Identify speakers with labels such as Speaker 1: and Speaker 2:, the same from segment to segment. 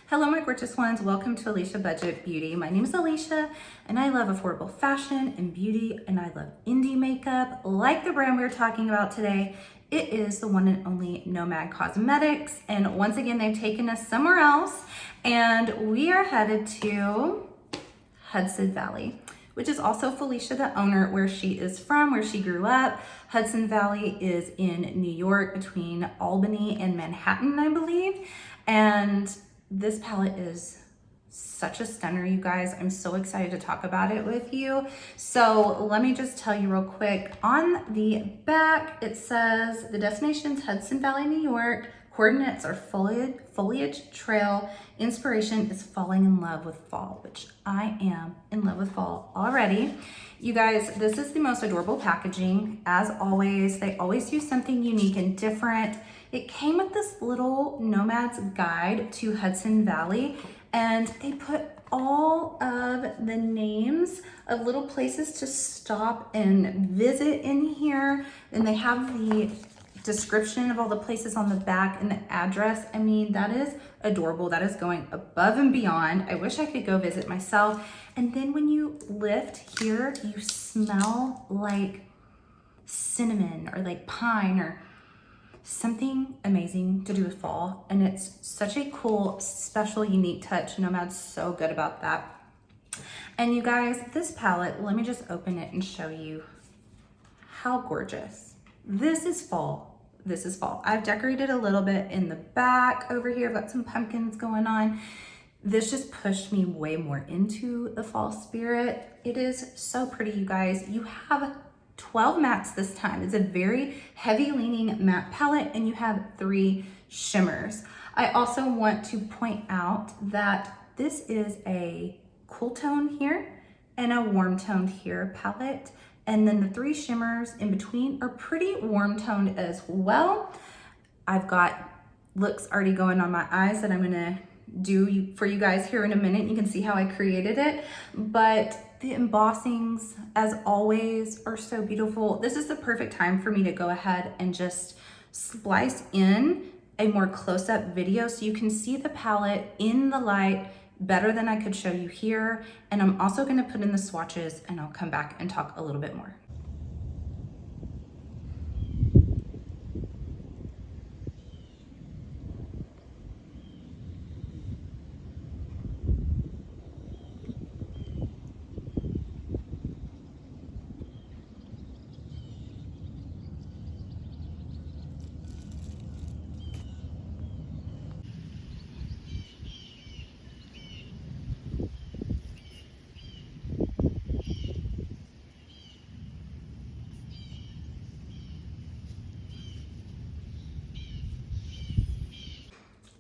Speaker 1: Hello my gorgeous ones, welcome to Alicia Budget Beauty. My name is Alicia and I love affordable fashion and beauty and I love indie makeup like the brand we're talking about today. It is the one and only Nomad Cosmetics, and once again they've taken us somewhere else and we are headed to Hudson Valley, which is also Felicia, the owner, where she is from, where she grew up. Hudson Valley is in New York between Albany and Manhattan, I believe. And this palette is such a stunner, you guys. I'm so excited to talk about it with you. So let me just tell you real quick. On the back, it says the destination's Hudson Valley, New York. Coordinates are foliage trail. Inspiration is falling in love with fall, which I am in love with fall already. You guys, this is the most adorable packaging. As always, they always do something unique and different. It came with this little Nomad's guide to Hudson Valley, and they put all of the names of little places to stop and visit in here. And they have the description of all the places on the back and the address. I mean, that is adorable. That is going above and beyond. I wish I could go visit myself. And then when you lift here, you smell like cinnamon or like pine or something amazing to do with fall. And it's such a cool, special, unique touch. Nomad's so good about that. And you guys, this palette, let me just open it and show you how gorgeous. This is fall. This is fall. I've decorated a little bit in the back over here. I've got some pumpkins going on. This just pushed me way more into the fall spirit. It is so pretty, you guys. You have 12 mattes this time. It's a very heavy leaning matte palette and you have 3 shimmers. I also want to point out that this is a cool tone here and a warm toned here palette. And then the 3 shimmers in between are pretty warm toned as well. I've got looks already going on my eyes that I'm gonna do for you guys here in a minute. You can see how I created it, but the embossings, as always, are so beautiful. This is the perfect time for me to go ahead and just splice in a more close-up video so you can see the palette in the light better than I could show you here. And I'm also gonna put in the swatches and I'll come back and talk a little bit more.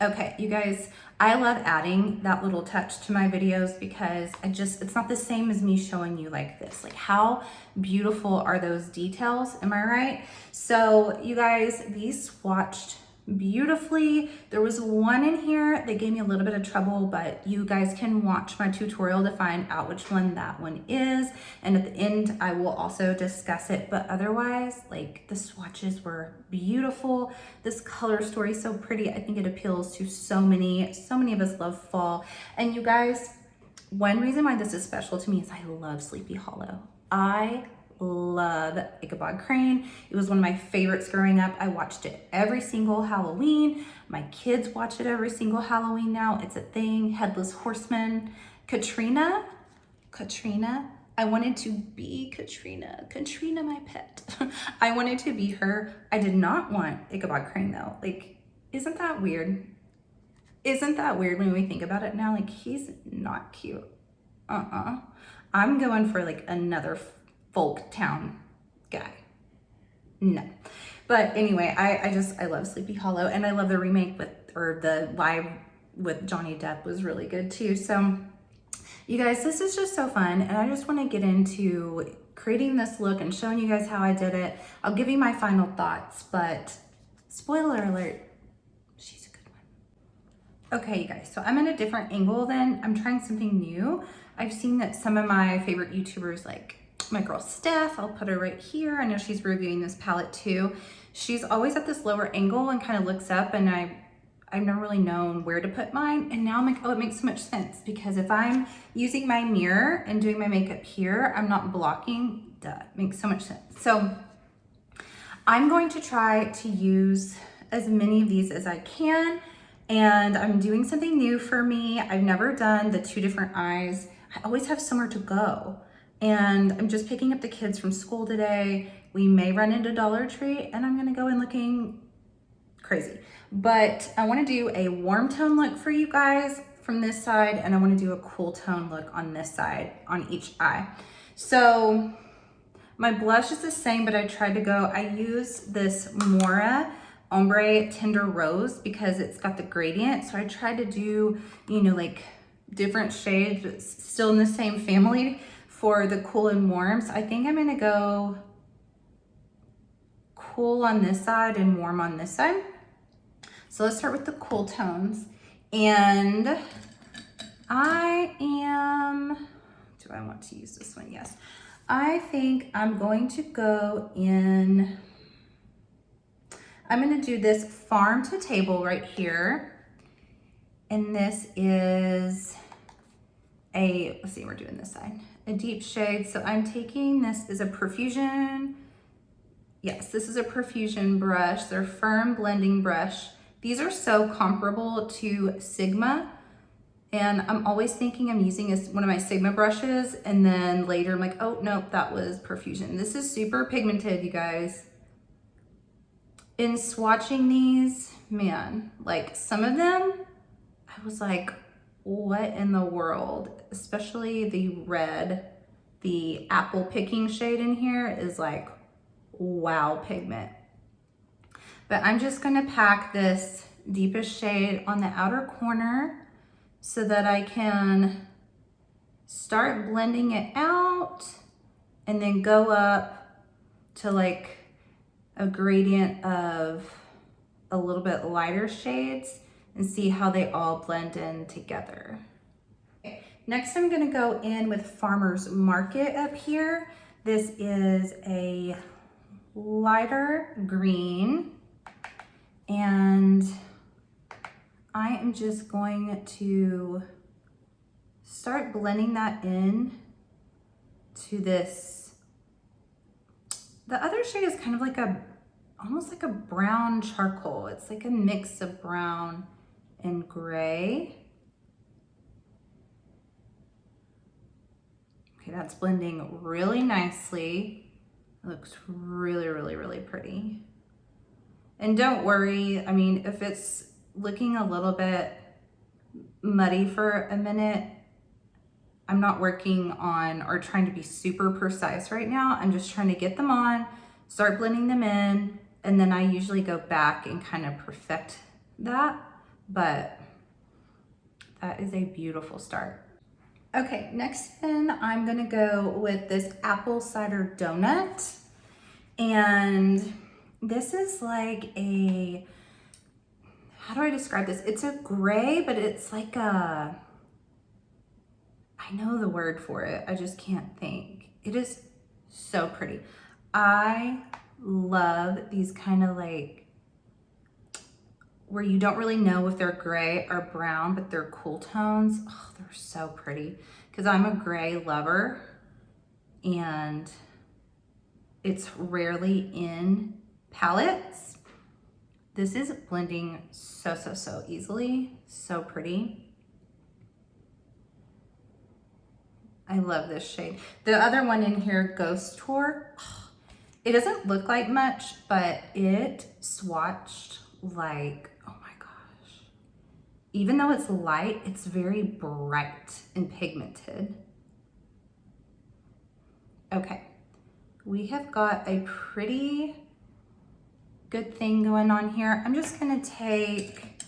Speaker 1: Okay, you guys, I love adding that little touch to my videos because it's not the same as me showing you like this. Like, how beautiful are those details, am I right? So you guys, these swatched beautifully. There was one in here that gave me a little bit of trouble, but you guys can watch my tutorial to find out which one that one is. And at the end, I will also discuss it. But otherwise, like, the swatches were beautiful. This color story is so pretty. I think it appeals to so many of us love fall. And you guys, one reason why this is special to me is I love Sleepy Hollow. I love Ichabod Crane. It was one of my favorites growing up. I watched it every single Halloween. My kids watch it every single Halloween now. It's a thing. Headless Horseman. Katrina. I wanted to be Katrina. Katrina, my pet. I wanted to be her. I did not want Ichabod Crane though. Like, isn't that weird? Isn't that weird when we think about it now? Like, he's not cute. I'm going for like another folk town guy. No. But anyway, I love Sleepy Hollow, and I love the remake the live with Johnny Depp was really good too. So you guys, this is just so fun, and I just want to get into creating this look and showing you guys how I did it. I'll give you my final thoughts, but spoiler alert, she's a good one. Okay, you guys, so I'm in a different angle then. I'm trying something new. I've seen that some of my favorite YouTubers, like my girl Steph, I'll put her right here. I know she's reviewing this palette too. She's always at this lower angle and kind of looks up, and I've never really known where to put mine. And now I'm like, oh, it makes so much sense because if I'm using my mirror and doing my makeup here, I'm not blocking. Duh, it makes so much sense. So I'm going to try to use as many of these as I can. And I'm doing something new for me. I've never done the 2 different eyes. I always have somewhere to go. And I'm just picking up the kids from school today. We may run into Dollar Tree and I'm gonna go in looking crazy. But I wanna do a warm tone look for you guys from this side, and I wanna do a cool tone look on this side, on each eye. So my blush is the same, but I tried to go, I used this Mora Ombre Tender Rose because it's got the gradient. So I tried to do, you know, like different shades, but still in the same family for the cool and warm. So I think I'm gonna go cool on this side and warm on this side. So let's start with the cool tones. And do I want to use this one? Yes. I think I'm going to go in, I'm gonna do this Farm to Table right here. And this is a, let's see, we're doing this side, a deep shade. So I'm taking, this is a Profusion. Yes, this is a Profusion brush. They're firm blending brush. These are so comparable to Sigma. And I'm always thinking I'm using one of my Sigma brushes, and then later I'm like, oh, nope, that was Profusion. This is super pigmented, you guys. In swatching these, man, like some of them, I was like, what in the world? Especially the red, the apple picking shade in here is like, wow, pigment. But I'm just gonna pack this deepest shade on the outer corner so that I can start blending it out and then go up to like a gradient of a little bit lighter shades and see how they all blend in together. Okay. Next, I'm gonna go in with Farmer's Market up here. This is a lighter green, and I am just going to start blending that in to this. The other shade is kind of like almost like a brown charcoal. It's like a mix of brown and gray. Okay, that's blending really nicely. It looks really, really, really pretty. And don't worry, I mean, if it's looking a little bit muddy for a minute, I'm not working on or trying to be super precise right now. I'm just trying to get them on, start blending them in, and then I usually go back and kind of perfect that, but that is a beautiful start. Okay, next then I'm gonna go with this apple cider donut. And this is like a, how do I describe this? It's a gray, but it's like a, I know the word for it, I just can't think. It is so pretty. I love these kind of like, where you don't really know if they're gray or brown, but they're cool tones. Oh, they're so pretty. Because I'm a gray lover, and it's rarely in palettes. This is blending so, so, so easily. So pretty. I love this shade. The other one in here, Ghost Tour, it doesn't look like much, but it swatched like, oh my gosh. Even though it's light, it's very bright and pigmented. Okay, we have got a pretty good thing going on here. I'm just gonna take,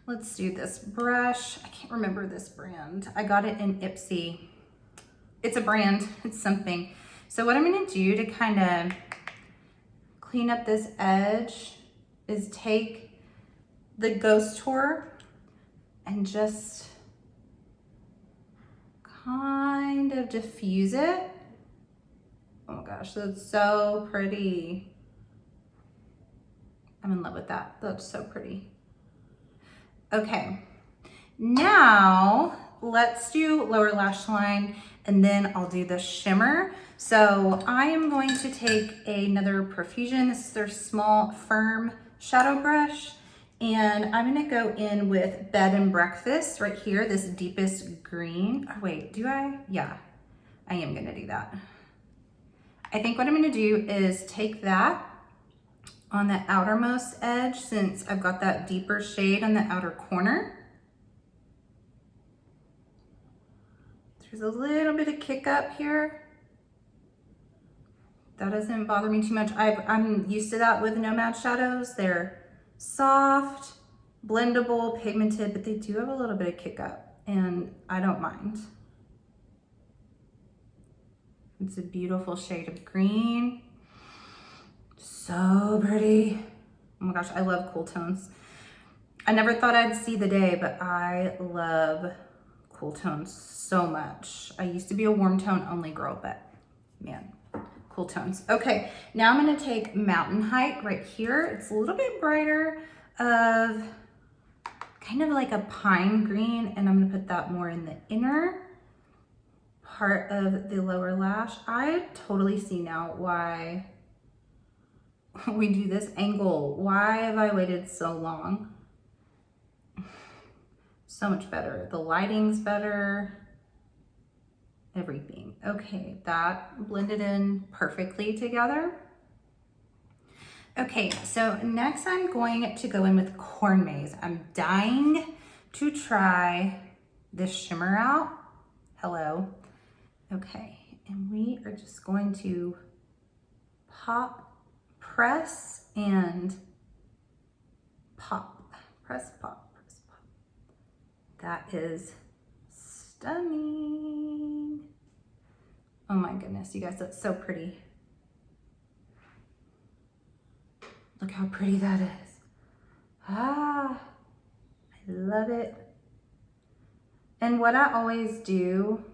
Speaker 1: let's do this brush. I can't remember this brand. I got it in Ipsy. It's a brand, it's something. So what I'm gonna do to kind of clean up this edge is take the Ghost Tour and just kind of diffuse it. Oh my gosh, that's so pretty. I'm in love with that. That's so pretty. Okay, now let's do lower lash line and then I'll do the shimmer. So I am going to take another Profusion. This is their small firm shadow brush. And I'm gonna go in with Bed and Breakfast right here, this deepest green. Oh, wait, do I? Yeah, I am gonna do that. I think what I'm gonna do is take that on the outermost edge, since I've got that deeper shade on the outer corner. There's a little bit of kick up here. That doesn't bother me too much. I'm used to that with Nomad shadows. They're soft, blendable, pigmented, but they do have a little bit of kick up and I don't mind. It's a beautiful shade of green. So pretty. Oh my gosh, I love cool tones. I never thought I'd see the day, but I love cool tones so much. I used to be a warm tone only girl, but man, cool tones. Okay, now I'm gonna take Mountain Hike right here. It's a little bit brighter of kind of like a pine green, and I'm gonna put that more in the inner part of the lower lash. I totally see now why we do this angle. Why have I waited so long? So much better. The lighting's better. Everything. Okay, that blended in perfectly together. Okay, so next I'm going to go in with Corn Maze. I'm dying to try this shimmer out. Hello. Okay, and we are just going to pop, press, and pop. Press, pop, press, pop. That is stunning. Oh my goodness, you guys, that's so pretty. Look how pretty that is. Ah, I love it. And what I always do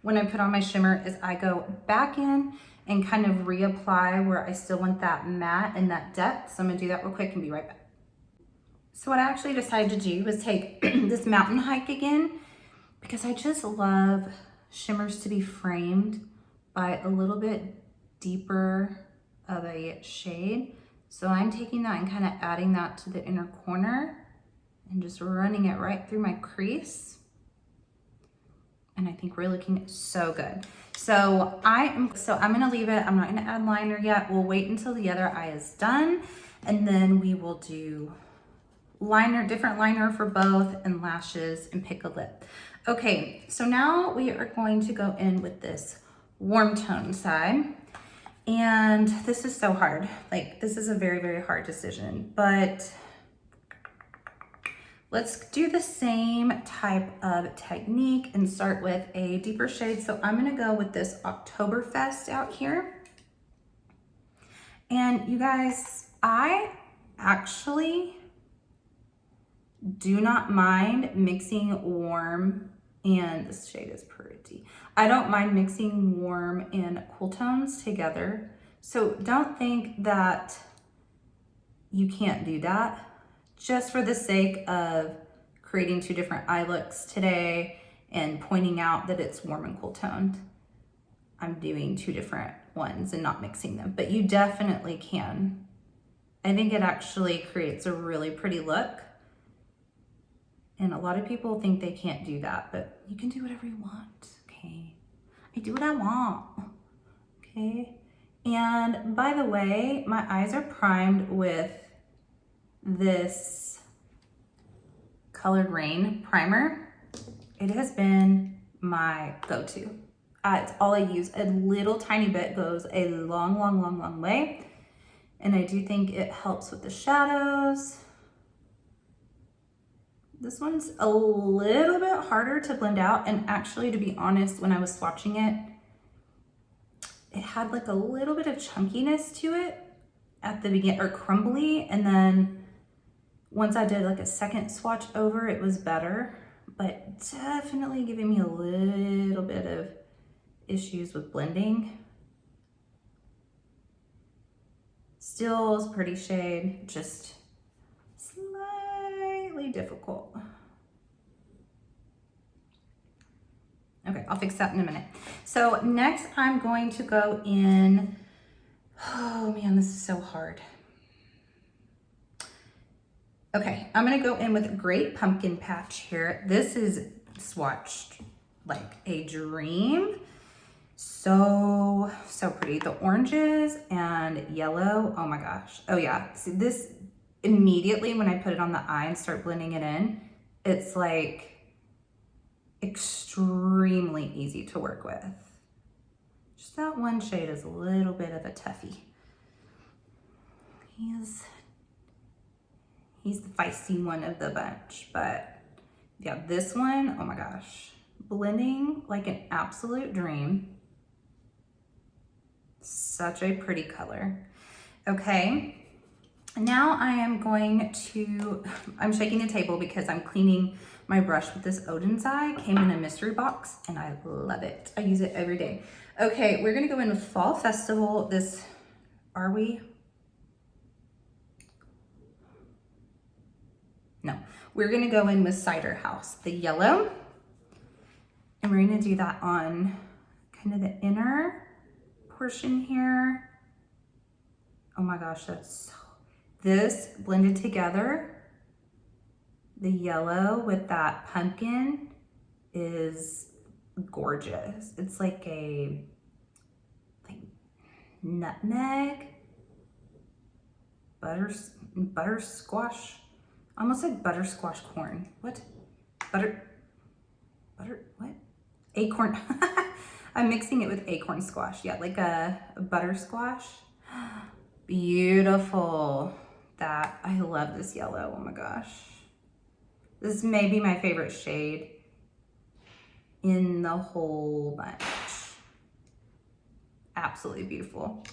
Speaker 1: when I put on my shimmer is I go back in and kind of reapply where I still want that matte and that depth. So I'm gonna do that real quick and be right back. So what I actually decided to do was take this Mountain Hike again, because I just love shimmers to be framed by a little bit deeper of a shade. So I'm taking that and kind of adding that to the inner corner and just running it right through my crease. And I think we're looking so good. So I'm gonna leave it. I'm not gonna add liner yet. We'll wait until the other eye is done, and then we will do liner, different liner for both, and lashes, and pick a lip. Okay, so now we are going to go in with this warm tone side. And this is so hard. Like, this is a very, very hard decision, but let's do the same type of technique and start with a deeper shade. So I'm gonna go with this Oktoberfest out here. And you guys, I actually do not mind mixing warm, and this shade is pretty. I don't mind mixing warm and cool tones together. So don't think that you can't do that. Just for the sake of creating two different eye looks today and pointing out that it's warm and cool toned, I'm doing two different ones and not mixing them, but you definitely can. I think it actually creates a really pretty look. And a lot of people think they can't do that, but you can do whatever you want, okay? I do what I want, okay? And by the way, my eyes are primed with this Colored Rain primer. It has been my go-to. It's all I use. A little tiny bit goes a long, long, long, long way. And I do think it helps with the shadows. This one's a little bit harder to blend out. And actually, to be honest, when I was swatching it, it had like a little bit of chunkiness to it at the beginning, or crumbly. And then once I did like a second swatch over, it was better, but definitely giving me a little bit of issues with blending. Still is pretty shade, just slightly really difficult. Okay, I'll fix that in a minute. So next I'm going to go in, oh man, this is so hard. Okay, I'm gonna go in with Great Pumpkin Patch here. This is swatched like a dream. So pretty. The oranges and yellow, oh my gosh. Oh yeah, see this immediately when I put it on the eye and start blending it in, it's like extremely easy to work with. Just that one shade is a little bit of a toughie. He's the feisty one of the bunch, but yeah, this one, oh my gosh, blending like an absolute dream. Such a pretty color. Okay, now I am going to, I'm shaking the table because I'm cleaning my brush with this Odin's Eye. Came in a mystery box and I love it. I use it every day. Okay, we're gonna go in with Fall Festival. This, are we? No, we're gonna go in with Cider House, the yellow. And we're gonna do that on kind of the inner portion here. Oh my gosh, that's so, this blended together, the yellow with that pumpkin is gorgeous. It's like a nutmeg, buttersquash, almost like buttersquash corn. What? What? Acorn. I'm mixing it with acorn squash. Yeah, like a buttersquash. Beautiful. That, I love this yellow. Oh my gosh. This may be my favorite shade in the whole bunch. Absolutely beautiful.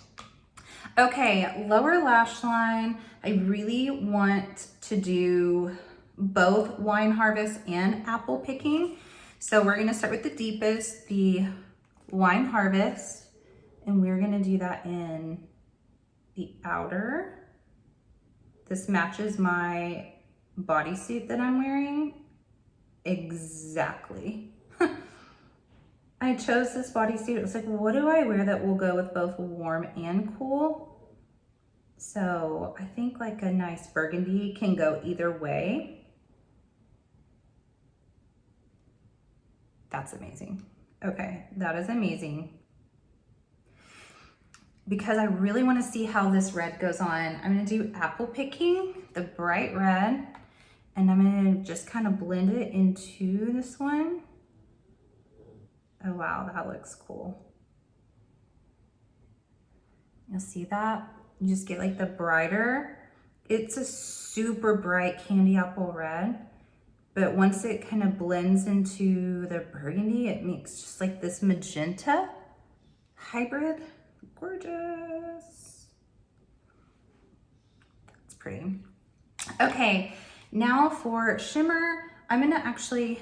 Speaker 1: Okay, lower lash line. I really want to do both Wine Harvest and Apple Picking. So we're gonna start with the deepest, the Wine Harvest, and we're gonna do that in the outer. This matches my bodysuit that I'm wearing exactly. I chose this bodysuit. It was like, what do I wear that will go with both warm and cool? So I think like a nice burgundy can go either way. That's amazing. Okay, that is amazing. Because I really want to see how this red goes on, I'm going to do Apple Picking, the bright red, and I'm going to just kind of blend it into this one. Oh wow, that looks cool. You'll see that? You just get like the brighter. It's a super bright candy apple red, but once it kind of blends into the burgundy, it makes just like this magenta hybrid. Gorgeous. That's pretty. Okay, now for shimmer, I'm gonna actually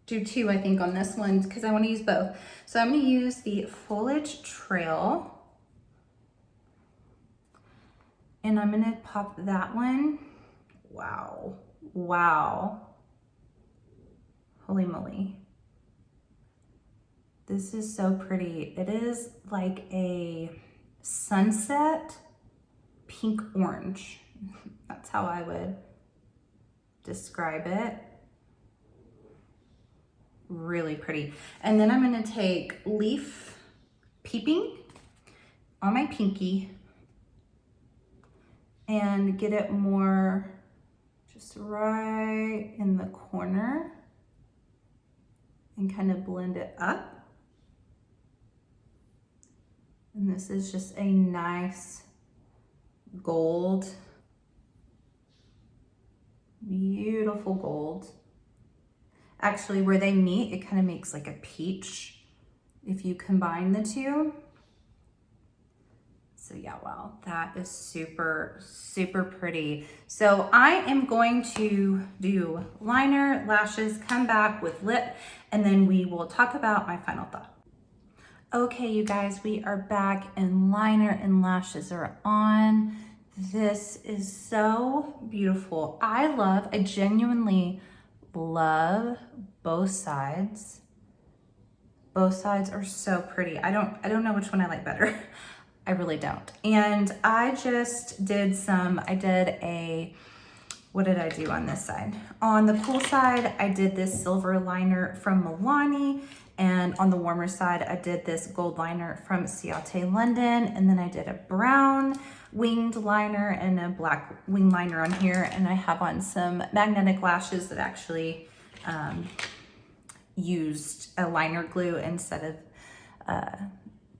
Speaker 1: do two, I think, on this one because I want to use both. So I'm going to use the Foliage Trail, and I'm going to pop that one. Wow. Wow. Holy moly. This is so pretty. It is like a sunset pink orange. That's how I would describe it. Really pretty. And then I'm going to take Leaf Peeping on my pinky and get it more just right in the corner and kind of blend it up. And this is just a nice gold, beautiful gold. Actually, where they meet, it kind of makes like a peach if you combine the two. So yeah, wow, that is super, super pretty. So I am going to do liner, lashes, come back with lip, and then we will talk about my final thought. Okay, you guys, we are back and liner and lashes are on. This is so beautiful. I genuinely love both sides. Both sides are so pretty. I don't know which one I like better. I really don't. And I just did what did I do on this side? On the cool side, I did this silver liner from Milani, and on the warmer side, I did this gold liner from Ciate London, and then I did a brown winged liner and a black wing liner on here, and I have on some magnetic lashes that actually used a liner glue instead of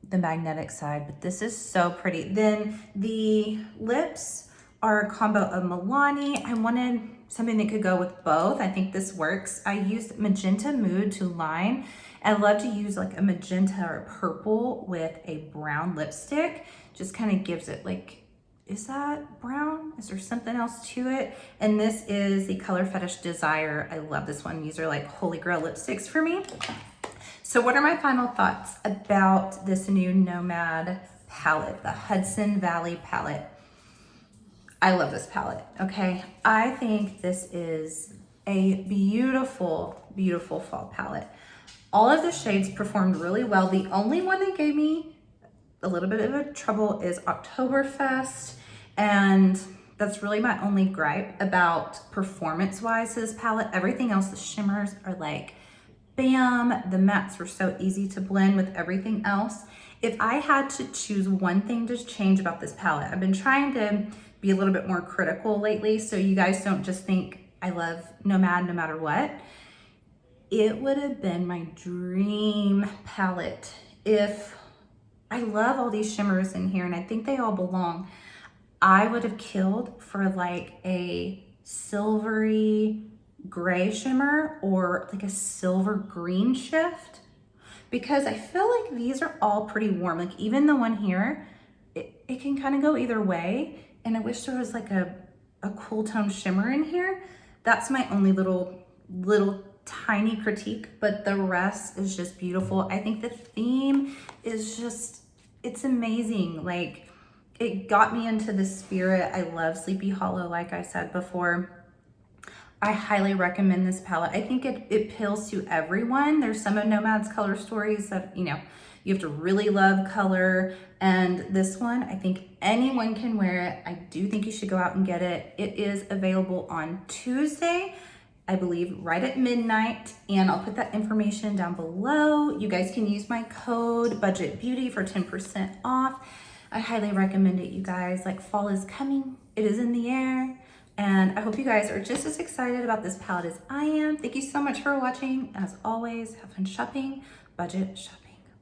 Speaker 1: the magnetic side, but this is so pretty. Then the lips are a combo of Milani. I wanted something that could go with both. I think this works. I used Magenta Mood to line. I love to use like a magenta or purple with a brown lipstick. Just kind of gives it like, is that brown? Is there something else to it? And this is the Color Fetish Desire. I love this one. These are like holy grail lipsticks for me. So what are my final thoughts about this new Nomad palette, the Hudson Valley palette? I love this palette, okay? I think this is a beautiful, beautiful fall palette. All of the shades performed really well. The only one that gave me a little bit of a trouble is Oktoberfest, and that's really my only gripe about performance-wise this palette. Everything else, the shimmers are like, bam, the mattes were so easy to blend with everything else. If I had to choose one thing to change about this palette, I've been trying to be a little bit more critical lately, so you guys don't just think I love Nomad no matter what. It would have been my dream palette if I love all these shimmers in here, and I think they all belong. I would have killed for like a silvery gray shimmer or like a silver green shift, because I feel like these are all pretty warm. Like even the one here, it can kind of go either way. And I wish there was like a cool tone shimmer in here. That's my only little tiny critique, but the rest is just beautiful. I think the theme is just, it's amazing. Like it got me into the spirit. I love Sleepy Hollow, like I said before. I highly recommend this palette. I think it appeals to everyone. There's some of Nomad's color stories that, you know, you have to really love color. And this one, I think anyone can wear it. I do think you should go out and get it. It is available on Tuesday, I believe, right at midnight. And I'll put that information down below. You guys can use my code BUDGETBEAUTY for 10% off. I highly recommend it, you guys. Like, fall is coming. It is in the air. And I hope you guys are just as excited about this palette as I am. Thank you so much for watching. As always, have fun shopping, budget shopping.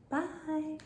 Speaker 1: Bye.